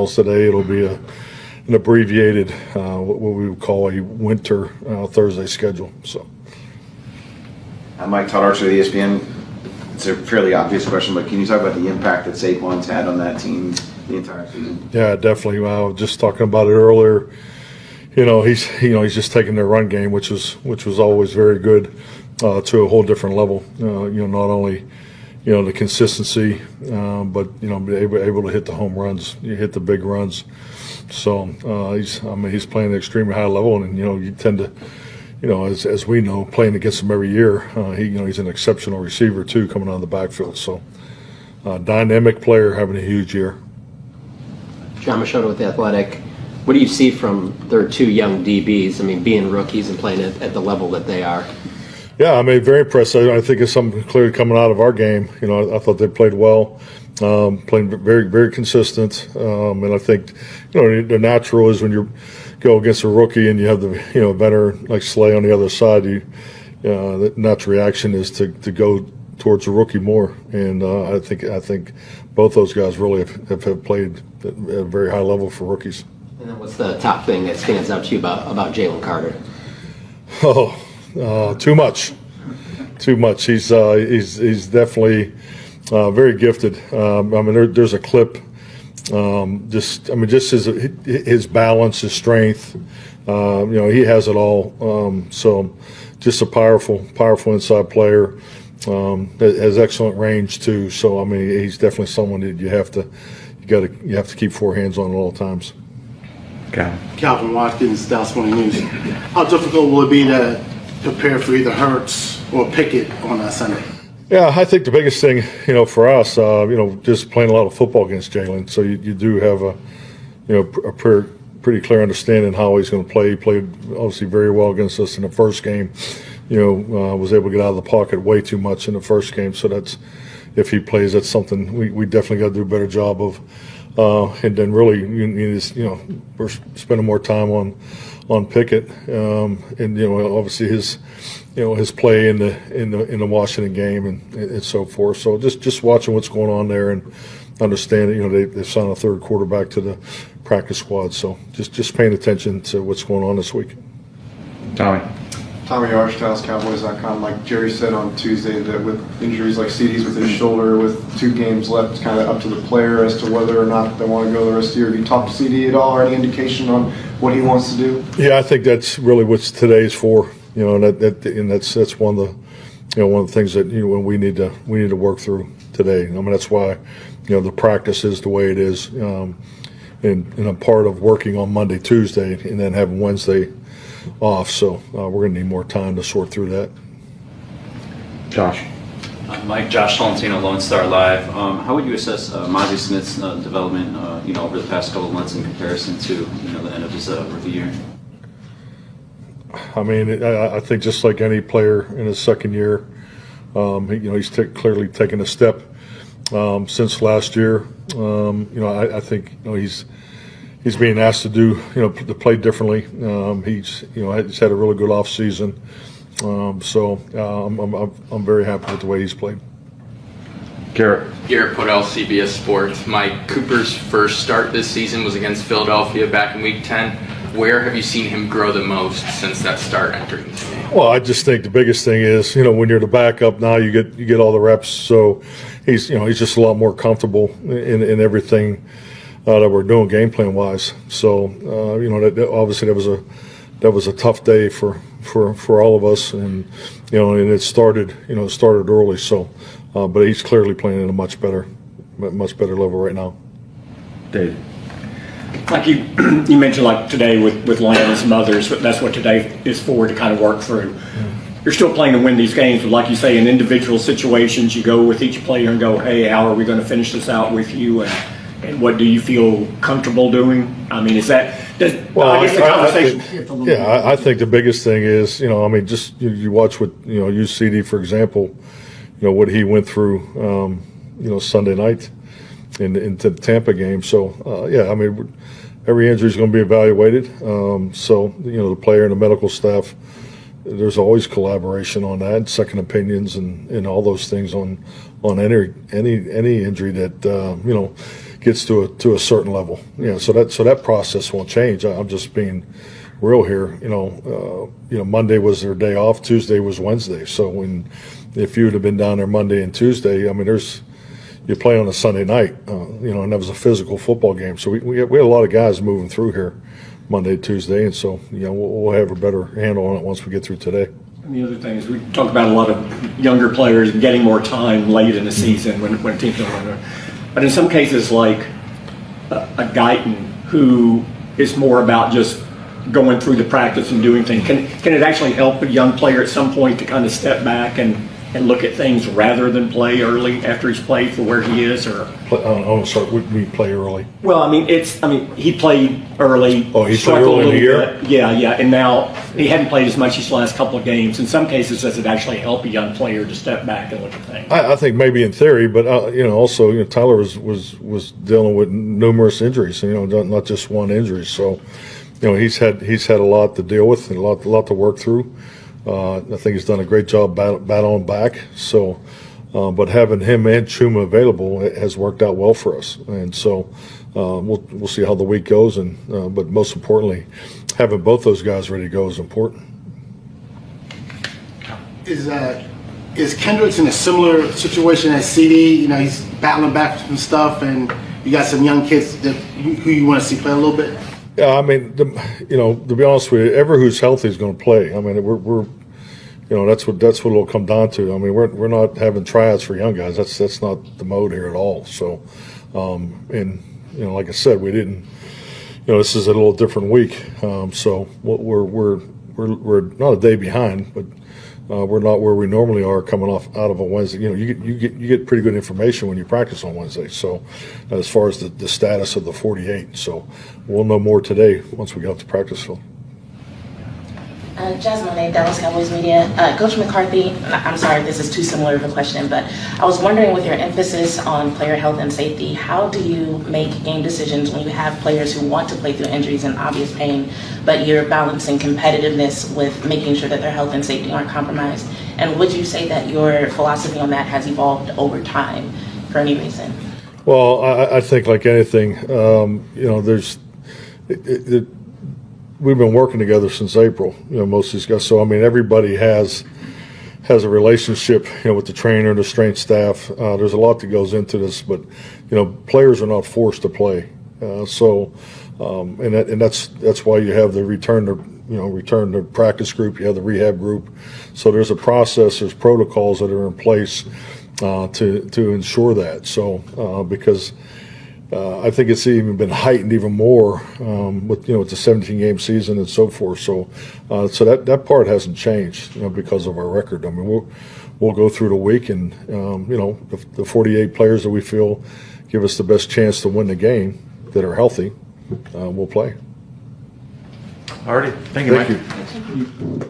Today it'll be an abbreviated, what we would call a winter Thursday schedule. So, Mike Todd Archer of ESPN. It's a fairly obvious question, but can you talk about the impact that Saquon's had on that team the entire season? Yeah, definitely. Just talking about it earlier. He's just taking their run game, which was always very good, to a whole different level. Not only the consistency, but be able to hit the home runs, you hit the big runs. So he's playing at an extremely high level, and you tend to, as we know, playing against him every year, he's an exceptional receiver too, coming out of the backfield. So dynamic player, having a huge year. John Machota with The Athletic. What do you see from their two young DBs? I mean, being rookies and playing at the level that they are. Yeah, very impressive. I think it's something clearly coming out of our game. I thought they played well, playing very, very consistent. And I think, the natural is when you go against a rookie and you have the, veteran like Slay on the other side, the natural reaction is to go towards the rookie more. And I think both those guys really have played at a very high level for rookies. And then what's the top thing that stands out to you about Jaylen Carter? Too much. He's definitely very gifted. There's a clip. Just his balance, his strength. He has it all. So just a powerful inside player. Has excellent range too. So he's definitely someone that you have to keep four hands on at all times. Okay. Calvin Watkins, Dallas Morning News. How difficult will it be to prepare for either Hurts or Pickett on Sunday? Yeah, I think the biggest thing, for us, just playing a lot of football against Jaylen. So you do have a pretty clear understanding how he's going to play. He played obviously very well against us in the first game. Was able to get out of the pocket way too much in the first game. So that's, if he plays, that's something we definitely got to do a better job of. And then really, we're spending more time on Pickett, and obviously his play in the Washington game and so forth. So just watching what's going on there and understanding, they've signed a third quarterback to the practice squad. So just paying attention to what's going on this week. Tommy Arch, DallasCowboys.com. Like Jerry said on Tuesday, that with injuries like CD's with his shoulder, with 2 games left, it's kind of up to the player as to whether or not they want to go the rest of the year. Have you talked to CD at all, or any indication on what he wants to do? Yeah, I think that's really what today's for. And that's one of the things that we need to work through today. That's why the practice is the way it is, and a part of working on Monday, Tuesday, and then having Wednesday off. So we're going to need more time to sort through that. Josh. Josh Tolentino, Lone Star Live. How would you assess Mazi Smith's development, over the past couple of months in comparison to the end of his rookie year? I think just like any player in his second year, he's clearly taken a step since last year. I think he's being asked to do to play differently. He's had a really good off season. So I'm very happy with the way he's played. Garrett Podell, CBS Sports. Mike Cooper's first start this season was against Philadelphia back in Week 10. Where have you seen him grow the most since that start entering the game? Well, I just think the biggest thing is when you're the backup now, you get all the reps. So he's just a lot more comfortable in everything that we're doing game plan wise. So that obviously that was a tough day for all of us, and and it started early. So, but he's clearly playing at a much better level right now. Dave. Like you mentioned, like today with Lamb and some others, that's what today is for, to kind of work through. You're still playing to win these games, but like you say, in individual situations, you go with each player and go, hey, how are we going to finish this out with you? And what do you feel comfortable doing? Is that? I guess the conversation. I think the biggest thing is, just you watch what use CD for example, what he went through, Sunday night into the Tampa game. So every injury is going to be evaluated. So the player and the medical staff, there's always collaboration on that, second opinions, and all those things on any injury that gets to a certain level. So that process won't change. I'm just being real here. Monday was their day off. Tuesday was Wednesday. So if you would have been down there Monday and Tuesday, I mean, you play on a Sunday night, and that was a physical football game. So we had a lot of guys moving through here Monday, Tuesday, and so we'll have a better handle on it once we get through today. And the other thing is we talk about a lot of younger players getting more time late in the season when teams don't win. But in some cases, like a Guyton, who is more about just going through the practice and doing things, can it actually help a young player at some point to kind of step back and look at things rather than play early after he's played for where he is? Or We play early. well, he played early. Oh, he played struggled early in the a year? little bit. Yeah, and now he hadn't played as much these last couple of games. In some cases, does it actually help a young player to step back and look at things? I think maybe in theory, but also Tyler was dealing with numerous injuries. Not just one injury. So he's had a lot to deal with and a lot to work through. I think he's done a great job battling back. So, but having him and Chuma available has worked out well for us. And so we'll see how the week goes. But most importantly, having both those guys ready to go is important. Is Kendricks in a similar situation as CD? He's battling back from stuff, and you got some young kids who you want to see play a little bit. Yeah, I mean, to be honest with you, everyone who's healthy is going to play. I mean, we're that's what it'll come down to. I mean, we're not having tryouts for young guys. That's not the mode here at all. So, like I said, we didn't. This is a little different week. So we're not a day behind, but we're not where we normally are coming out of a Wednesday. You get pretty good information when you practice on Wednesday. So as far as the status of the 48, so we'll know more today once we get off the practice field. Jasmine May, Dallas Cowboys Media. Coach McCarthy, I'm sorry if this is too similar of a question, but I was wondering, with your emphasis on player health and safety, how do you make game decisions when you have players who want to play through injuries and obvious pain, but you're balancing competitiveness with making sure that their health and safety aren't compromised? And would you say that your philosophy on that has evolved over time for any reason? Well, I think like anything, we've been working together since April, most of these guys. So, I mean, everybody has a relationship, with the trainer, the strength staff. There's a lot that goes into this, but, players are not forced to play. And that's why you have the return to practice group, you have the rehab group. So there's a process, there's protocols that are in place to ensure that. So, because I think it's even been heightened even more with the 17-game season and so forth. So that part hasn't changed because of our record. I mean, we'll go through the week, and the 48 players that we feel give us the best chance to win the game that are healthy, we'll play. Alrighty, thank you, Mike. Thank you.